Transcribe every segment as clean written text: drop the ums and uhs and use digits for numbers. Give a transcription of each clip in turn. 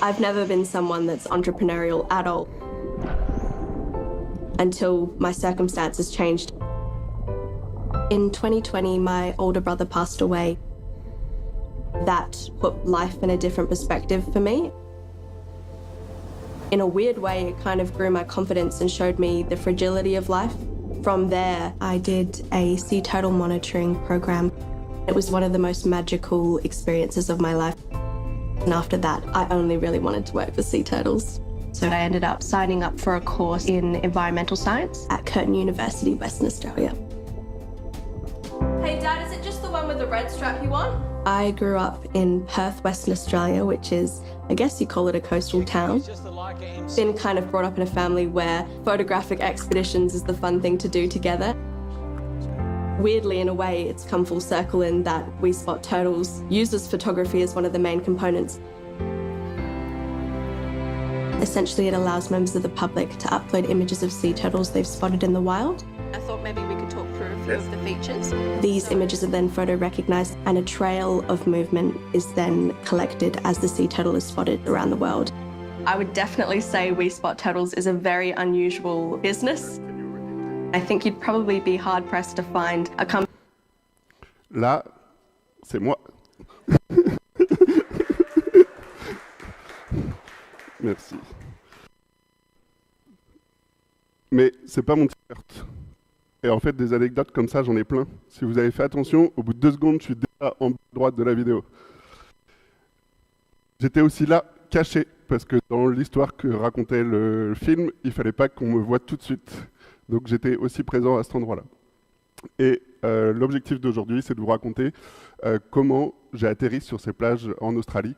I've never been someone that's entrepreneurial at all until my circumstances changed. In 2020, my older brother passed away. That put life in a different perspective for me. In a weird way, it kind of grew my confidence and showed me the fragility of life. From there, I did a sea turtle monitoring program. It was one of the most magical experiences of my life. And after that, I only really wanted to work with sea turtles. So I ended up signing up for a course in environmental science at Curtin University, Western Australia. Hey Dad, is it just the one with the red strap you want? I grew up in Perth, Western Australia, which is, I guess you call it a coastal town. Been kind of brought up in a family where photographic expeditions is the fun thing to do together. Weirdly, in a way, it's come full circle in that We Spot Turtles uses photography as one of the main components. Essentially, it allows members of the public to upload images of sea turtles they've spotted in the wild. I thought maybe we could talk through a few of the features. These images are then photo recognized, and a trail of movement is then collected as the sea turtle is spotted around the world. I would definitely say We Spot Turtles is a very unusual business. I think you'd probably be hard-pressed to find a company. Là, c'est moi. Merci. Mais c'est pas mon t-shirt. Et en fait, des anecdotes comme ça, j'en ai plein. Si vous avez fait attention, au bout de 2 secondes, je suis déjà en bas à droite de la vidéo. J'étais aussi là, caché, parce que dans l'histoire que racontait le film, il fallait pas qu'on me voie tout de suite. Donc j'étais aussi présent à cet endroit-là. Et l'objectif d'aujourd'hui, c'est de vous raconter comment j'ai atterri sur ces plages en Australie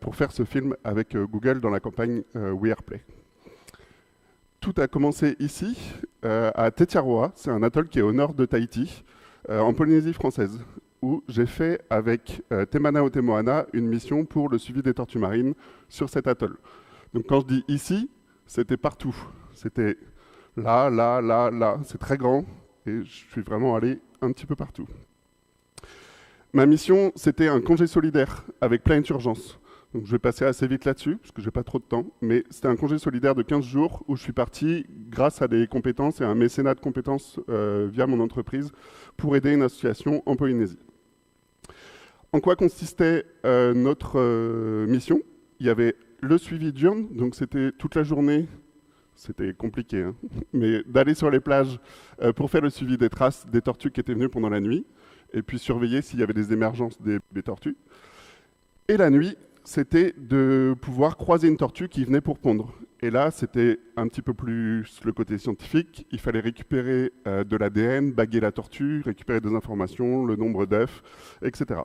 pour faire ce film avec Google dans la campagne We Are Play. Tout a commencé ici, à Tetiaroa, c'est un atoll qui est au nord de Tahiti, en Polynésie française, où j'ai fait avec Te Mana o Te Moana une mission pour le suivi des tortues marines sur cet atoll. Donc quand je dis ici, c'était partout. C'était là, là, là, là, c'est très grand, et je suis vraiment allé un petit peu partout. Ma mission, c'était un congé solidaire avec Planet Urgence. Donc je vais passer assez vite là-dessus, parce que je n'ai pas trop de temps, mais c'était un congé solidaire de 15 jours où je suis parti grâce à des compétences et un mécénat de compétences via mon entreprise pour aider une association en Polynésie. En quoi consistait notre mission? Il y avait le suivi diurne, donc c'était toute la journée, c'était compliqué, hein, mais d'aller sur les plages pour faire le suivi des traces des tortues qui étaient venues pendant la nuit, et puis surveiller s'il y avait des émergences des tortues. Et la nuit, c'était de pouvoir croiser une tortue qui venait pour pondre. Et là, c'était un petit peu plus le côté scientifique. Il fallait récupérer de l'ADN, baguer la tortue, récupérer des informations, le nombre d'œufs, etc.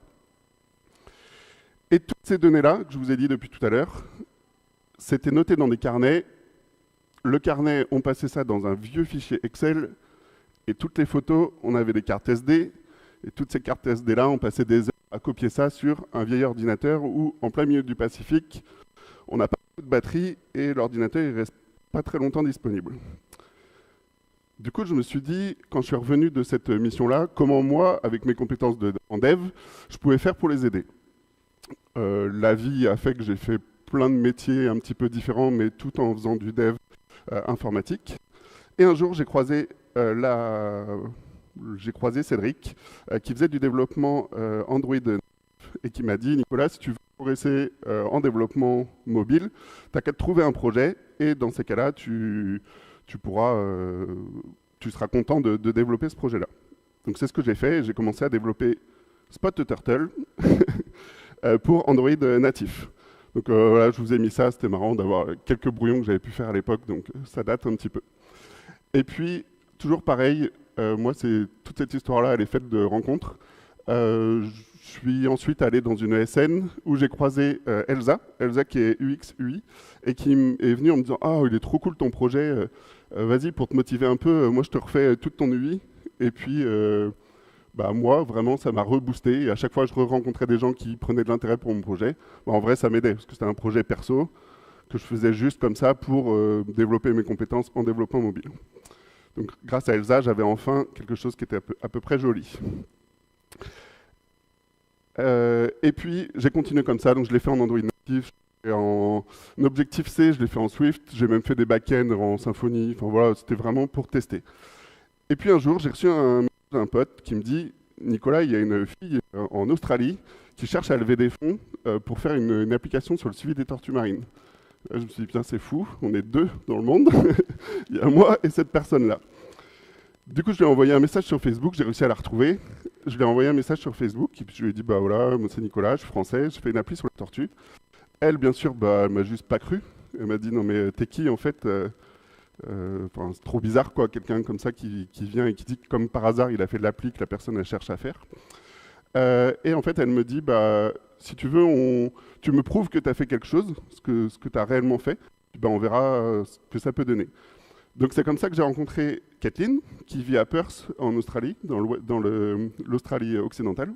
Et toutes ces données-là, que je vous ai dit depuis tout à l'heure, c'était noté dans des carnets. Le carnet, on passait ça dans un vieux fichier Excel. Et toutes les photos, on avait des cartes SD. Et toutes ces cartes SD-là, on passait des heures à copier ça sur un vieil ordinateur où, en plein milieu du Pacifique, on n'a pas beaucoup de batterie et l'ordinateur ne reste pas très longtemps disponible. Du coup, je me suis dit, quand je suis revenu de cette mission-là, comment moi, avec mes compétences en dev, je pouvais faire pour les aider. La vie a fait que j'ai fait plein de métiers un petit peu différents, mais tout en faisant du dev informatique. Et un jour, j'ai croisé Cédric, qui faisait du développement Android et qui m'a dit « Nicolas, si tu veux progresser en développement mobile, tu n'as qu'à te trouver un projet et dans ces cas-là, tu seras content de développer ce projet-là. » Donc c'est ce que j'ai fait, j'ai commencé à développer Spot the Turtle pour Android natif. Donc voilà, je vous ai mis ça, c'était marrant d'avoir quelques brouillons que j'avais pu faire à l'époque, donc ça date un petit peu. Et toujours pareil, moi, toute cette histoire-là, elle est faite de rencontres. Je suis ensuite allé dans une ESN où j'ai croisé Elsa qui est UX UI, et qui est venue en me disant « Ah, il est trop cool ton projet, vas-y, pour te motiver un peu, moi je te refais toute ton UI. » Et puis, moi, vraiment, ça m'a reboosté. Et à chaque fois, je rencontrais des gens qui prenaient de l'intérêt pour mon projet. En vrai, ça m'aidait, parce que c'était un projet perso que je faisais juste comme ça pour développer mes compétences en développement mobile. Donc, grâce à Elsa, j'avais enfin quelque chose qui était à peu près joli. Et puis, j'ai continué comme ça. Donc, je l'ai fait en Android natif, fait en Objective-C, je l'ai fait en Swift, j'ai même fait des back-ends en Symfony, enfin voilà, c'était vraiment pour tester. Et puis un jour, j'ai reçu un message d'un pote qui me dit « Nicolas, il y a une fille en Australie qui cherche à lever des fonds pour faire une application sur le suivi des tortues marines. » Là, je me suis dit « Putain, c'est fou, on est deux dans le monde, il y a moi et cette personne-là. » Du coup, je lui ai envoyé un message sur Facebook, j'ai réussi à la retrouver. Je lui ai envoyé un message sur Facebook, et puis je lui ai dit, bah voilà, moi c'est Nicolas, je suis français, je fais une appli sur la tortue. Elle, bien sûr, bah, elle m'a juste pas cru. Elle m'a dit, non mais t'es qui en fait c'est trop bizarre, quoi, quelqu'un comme ça qui vient et qui dit que comme par hasard, il a fait de l'appli que la personne elle cherche à faire. Et en fait, elle me dit, bah, si tu veux, tu me prouves que tu as fait quelque chose, ce que tu as réellement fait, bah, on verra ce que ça peut donner. Donc c'est comme ça que j'ai rencontré Kathleen, qui vit à Perth, en Australie, dans l'Australie occidentale.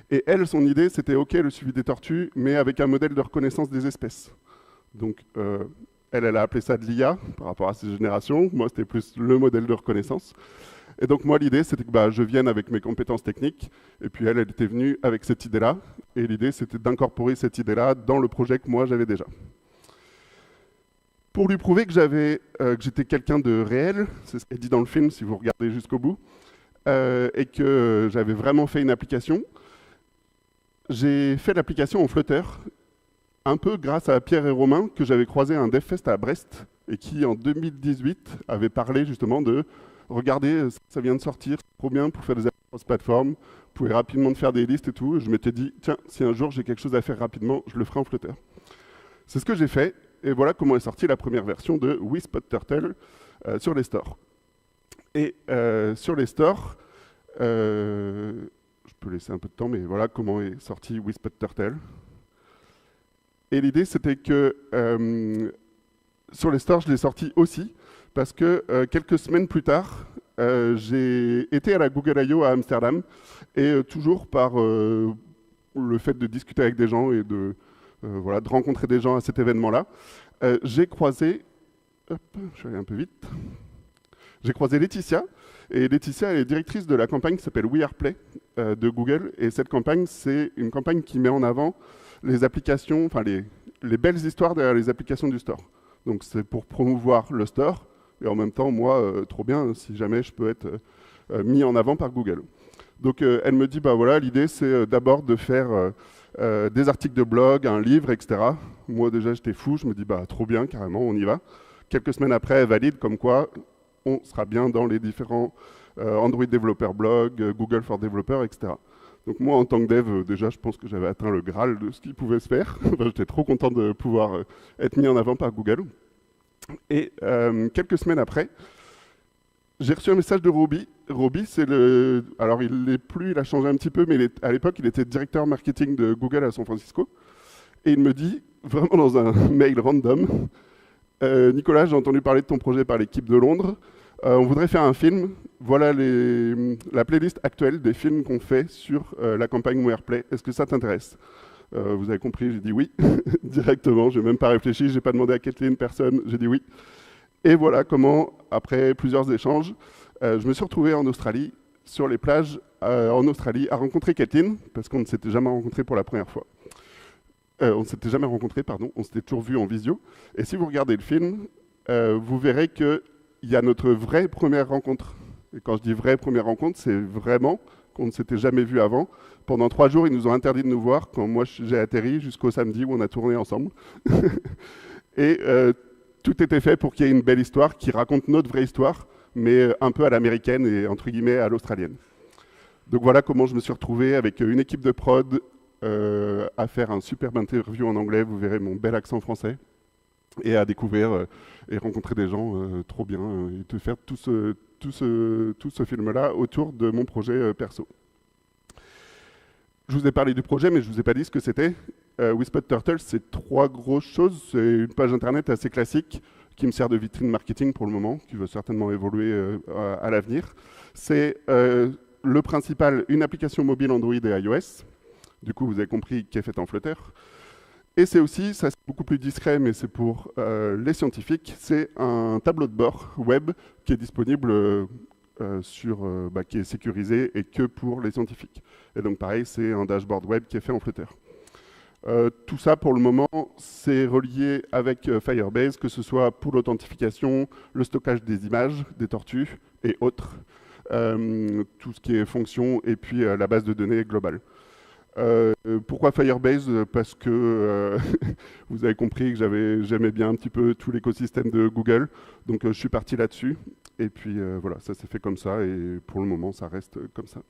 Et elle, son idée, c'était OK, le suivi des tortues, mais avec un modèle de reconnaissance des espèces. Donc elle a appelé ça de l'IA, par rapport à ses générations. Moi, c'était plus le modèle de reconnaissance. Et donc moi, l'idée, c'était que bah, je vienne avec mes compétences techniques. Et puis elle était venue avec cette idée-là. Et l'idée, c'était d'incorporer cette idée-là dans le projet que moi, j'avais déjà. Pour lui prouver que j'étais quelqu'un de réel, c'est ce qu'elle dit dans le film si vous regardez jusqu'au bout, et que j'avais vraiment fait une application, j'ai fait l'application en Flutter, un peu grâce à Pierre et Romain, que j'avais croisé à un DevFest à Brest, et qui en 2018 avait parlé justement de « Regardez, ça vient de sortir, c'est trop bien pour faire des applications cross-platform, vous pouvez rapidement faire des listes et tout. » Et je m'étais dit « Tiens, si un jour j'ai quelque chose à faire rapidement, je le ferai en Flutter. » C'est ce que j'ai fait. Et voilà comment est sortie la première version de WeSpotTurtle sur les stores. Et sur les stores, je peux laisser un peu de temps, mais voilà comment est sorti WeSpotTurtle. Et l'idée, c'était que sur les stores, je l'ai sorti aussi, parce que quelques semaines plus tard, j'ai été à la Google I.O. à Amsterdam, et toujours par le fait de discuter avec des gens et de rencontrer des gens à cet événement-là, j'ai croisé, je vais aller un peu vite, j'ai croisé Laetitia, et Laetitia elle est directrice de la campagne qui s'appelle We Are Play de Google, et cette campagne, c'est une campagne qui met en avant les applications, enfin les belles histoires derrière les applications du store. Donc c'est pour promouvoir le store, et en même temps, moi, trop bien, si jamais je peux être mis en avant par Google. Donc elle me dit, bah voilà, l'idée c'est d'abord de faire des articles de blog, un livre, etc. Moi déjà j'étais fou, je me dis bah trop bien, carrément, on y va. Quelques semaines après, elle valide comme quoi on sera bien dans les différents Android Developer Blog, Google for Developer, etc. Donc moi en tant que dev, déjà je pense que j'avais atteint le Graal de ce qui pouvait se faire. J'étais trop content de pouvoir être mis en avant par Google. Et quelques semaines après, j'ai reçu un message de Roby. Roby, c'est le... Alors, il l'est plus, il a changé un petit peu, mais à l'époque, il était directeur marketing de Google à San Francisco. Et il me dit, vraiment dans un mail random, Nicolas, j'ai entendu parler de ton projet par l'équipe de Londres. On voudrait faire un film. Voilà la playlist actuelle des films qu'on fait sur la campagne WeArePlay. Est-ce que ça t'intéresse ? Vous avez compris, j'ai dit oui, directement. Je n'ai même pas réfléchi, je n'ai pas demandé à Kathleen, personne, j'ai dit oui. Et voilà comment, après plusieurs échanges, je me suis retrouvé en Australie, sur les plages en Australie, à rencontrer Kathleen, parce qu'on ne s'était jamais rencontré pour la première fois. On ne s'était jamais rencontré, pardon, on s'était toujours vu en visio. Et si vous regardez le film, vous verrez qu'il y a notre vraie première rencontre. Et quand je dis vraie première rencontre, c'est vraiment qu'on ne s'était jamais vu avant. Pendant 3 jours, ils nous ont interdit de nous voir quand moi j'ai atterri jusqu'au samedi où on a tourné ensemble. Et tout était fait pour qu'il y ait une belle histoire qui raconte notre vraie histoire, mais un peu à l'américaine et entre guillemets à l'australienne. Donc voilà comment je me suis retrouvé avec une équipe de prod à faire un superbe interview en anglais, vous verrez mon bel accent français, et à découvrir et rencontrer des gens trop bien, et de faire tout ce film-là autour de mon projet perso. Je vous ai parlé du projet, mais je ne vous ai pas dit ce que c'était. WeSpotTurtle, c'est 3 grosses choses. C'est une page internet assez classique qui me sert de vitrine marketing pour le moment, qui va certainement évoluer à l'avenir. C'est le principal, une application mobile Android et iOS. Du coup, vous avez compris qui est faite en Flutter. Et c'est aussi, ça c'est beaucoup plus discret, mais c'est pour les scientifiques, c'est un tableau de bord web qui est disponible qui est sécurisé et que pour les scientifiques. Et donc pareil, c'est un dashboard web qui est fait en Flutter. Tout ça, pour le moment, c'est relié avec Firebase, que ce soit pour l'authentification, le stockage des images, des tortues et autres, tout ce qui est fonction, et puis la base de données globale. Pourquoi Firebase? Parce que vous avez compris que j'aimais bien un petit peu tout l'écosystème de Google, donc je suis parti là-dessus, et puis voilà, ça s'est fait comme ça, et pour le moment, ça reste comme ça.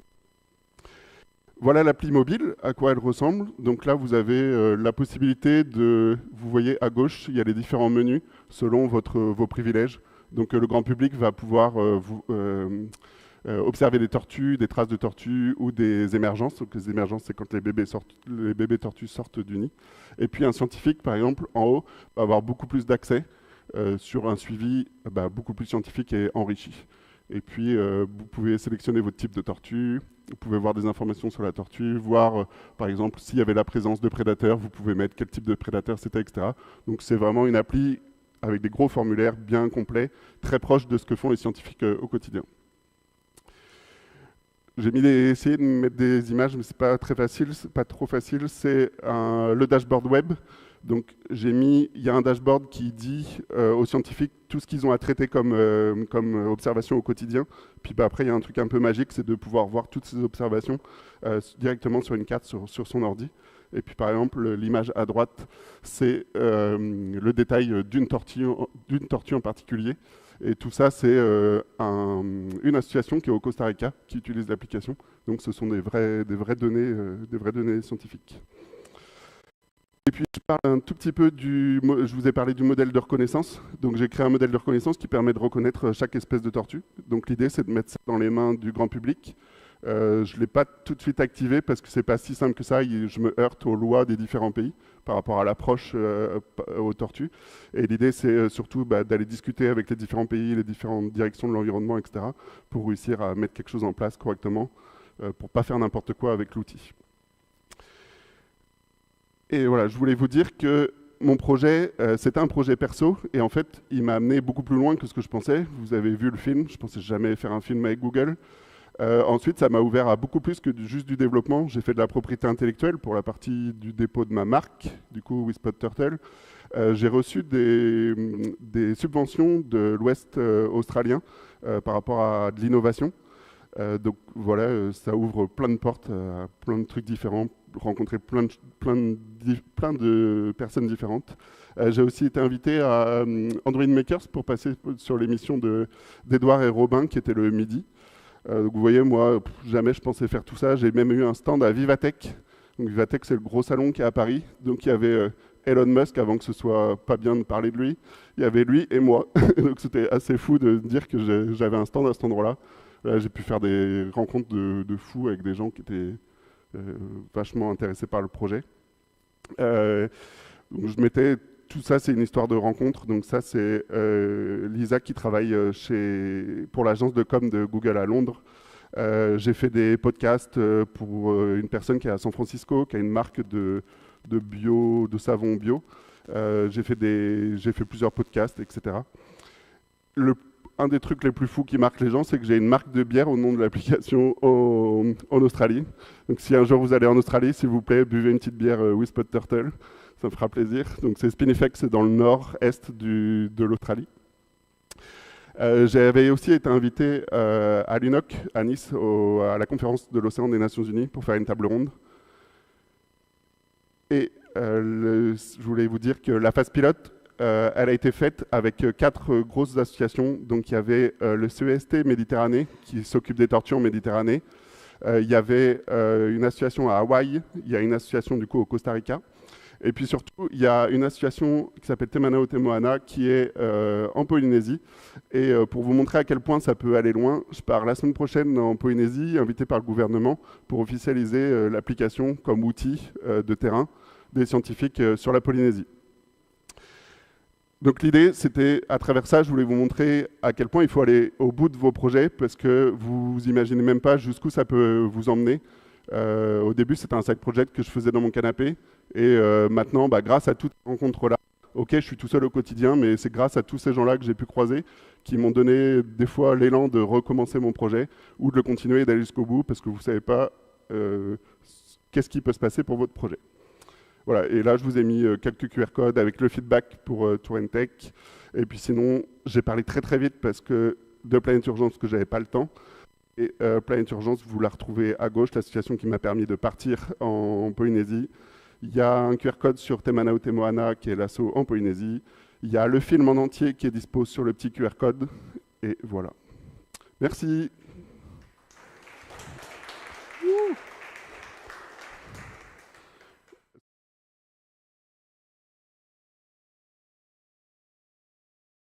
Voilà l'appli mobile, à quoi elle ressemble. Donc là, vous avez la possibilité de... Vous voyez à gauche, il y a les différents menus selon vos privilèges. Donc le grand public va pouvoir observer des tortues, des traces de tortues ou des émergences. Donc les émergences, c'est quand les bébés tortues sortent du nid. Et puis un scientifique, par exemple, en haut, va avoir beaucoup plus d'accès sur un suivi beaucoup plus scientifique et enrichi. Et puis, vous pouvez sélectionner votre type de tortue, vous pouvez voir des informations sur la tortue, voir, par exemple, s'il y avait la présence de prédateurs, vous pouvez mettre quel type de prédateur c'était, etc. Donc, c'est vraiment une appli avec des gros formulaires bien complets, très proches de ce que font les scientifiques au quotidien. J'ai essayé de mettre des images, mais c'est pas très facile, c'est pas trop facile. C'est le dashboard web. Donc il y a un dashboard qui dit aux scientifiques tout ce qu'ils ont à traiter comme observation au quotidien. Puis après, il y a un truc un peu magique, c'est de pouvoir voir toutes ces observations directement sur une carte sur son ordi. Et puis par exemple, l'image à droite, c'est le détail d'une tortue en particulier. Et tout ça, c'est une association qui est au Costa Rica qui utilise l'application. Donc ce sont des vraies données scientifiques. Et puis je parle un tout petit peu je vous ai parlé du modèle de reconnaissance. Donc j'ai créé un modèle de reconnaissance qui permet de reconnaître chaque espèce de tortue. Donc l'idée, c'est de mettre ça dans les mains du grand public. Je ne l'ai pas tout de suite activé parce que c'est pas si simple que ça. Je me heurte aux lois des différents pays par rapport à l'approche aux tortues. Et l'idée, c'est surtout d'aller discuter avec les différents pays, les différentes directions de l'environnement, etc., pour réussir à mettre quelque chose en place correctement, pour pas faire n'importe quoi avec l'outil. Et voilà, je voulais vous dire que mon projet, c'était un projet perso, et en fait, il m'a amené beaucoup plus loin que ce que je pensais. Vous avez vu le film, je pensais jamais faire un film avec Google. Ensuite, ça m'a ouvert à beaucoup plus que juste du développement. J'ai fait de la propriété intellectuelle pour la partie du dépôt de ma marque, du coup Whisper Turtle. J'ai reçu des subventions de l'Ouest australien par rapport à de l'innovation. Donc voilà, ça ouvre plein de portes, plein de trucs différents, rencontrer plein de personnes différentes. J'ai aussi été invité à Android Makers pour passer sur l'émission d'Edouard et Robin qui était le midi. Donc vous voyez, moi, jamais je pensais faire tout ça. J'ai même eu un stand à Vivatech. Donc Vivatech, c'est le gros salon qui est à Paris. Donc il y avait Elon Musk, avant que ce soit pas bien de parler de lui. Il y avait lui et moi. Donc c'était assez fou de dire que j'avais un stand à cet endroit-là. Là, j'ai pu faire des rencontres de fous avec des gens qui étaient vachement intéressés par le projet. Donc tout ça, c'est une histoire de rencontre. Donc ça, c'est Lisa qui travaille pour l'agence de com de Google à Londres. J'ai fait des podcasts pour une personne qui est à San Francisco, qui a une marque de savon bio. J'ai fait plusieurs podcasts, etc. Un des trucs les plus fous qui marque les gens, c'est que j'ai une marque de bière au nom de l'application en Australie. Donc si un jour vous allez en Australie, s'il vous plaît, buvez une petite bière Whisper Turtle. Ça me fera plaisir. Donc c'est Spinifex, c'est dans le nord-est de l'Australie. J'avais aussi été invité à l'UNOC, à Nice, à la conférence de l'océan des Nations Unies, pour faire une table ronde. Et je voulais vous dire que la phase pilote, elle a été faite avec 4 grosses associations. Donc il y avait le CEST Méditerranée, qui s'occupe des tortues en Méditerranée. Il y avait une association à Hawaï, il y a une association du coup au Costa Rica. Et puis surtout, il y a une association qui s'appelle Te Manao Te Moana qui est en Polynésie. Et pour vous montrer à quel point ça peut aller loin, je pars la semaine prochaine en Polynésie, invité par le gouvernement, pour officialiser l'application comme outil de terrain des scientifiques sur la Polynésie. Donc l'idée, c'était, à travers ça, je voulais vous montrer à quel point il faut aller au bout de vos projets, parce que vous imaginez même pas jusqu'où ça peut vous emmener. Au début, c'était un side project que je faisais dans mon canapé. Et maintenant, grâce à toutes ces rencontres-là, ok, je suis tout seul au quotidien, mais c'est grâce à tous ces gens-là que j'ai pu croiser qui m'ont donné des fois l'élan de recommencer mon projet ou de le continuer et d'aller jusqu'au bout, parce que vous ne savez pas qu'est-ce qui peut se passer pour votre projet. Voilà, et là, je vous ai mis quelques QR codes avec le feedback pour Tour Tech. Et puis sinon, j'ai parlé très très vite parce que de Planète Urgence, que j'avais pas le temps. Et Planète Urgence, vous la retrouvez à gauche, l'association qui m'a permis de partir en Polynésie. Il y a un QR code sur Te Manao Te Moana, qui est l'asso en Polynésie. Il y a le film en entier qui est dispo sur le petit QR code. Et voilà. Merci.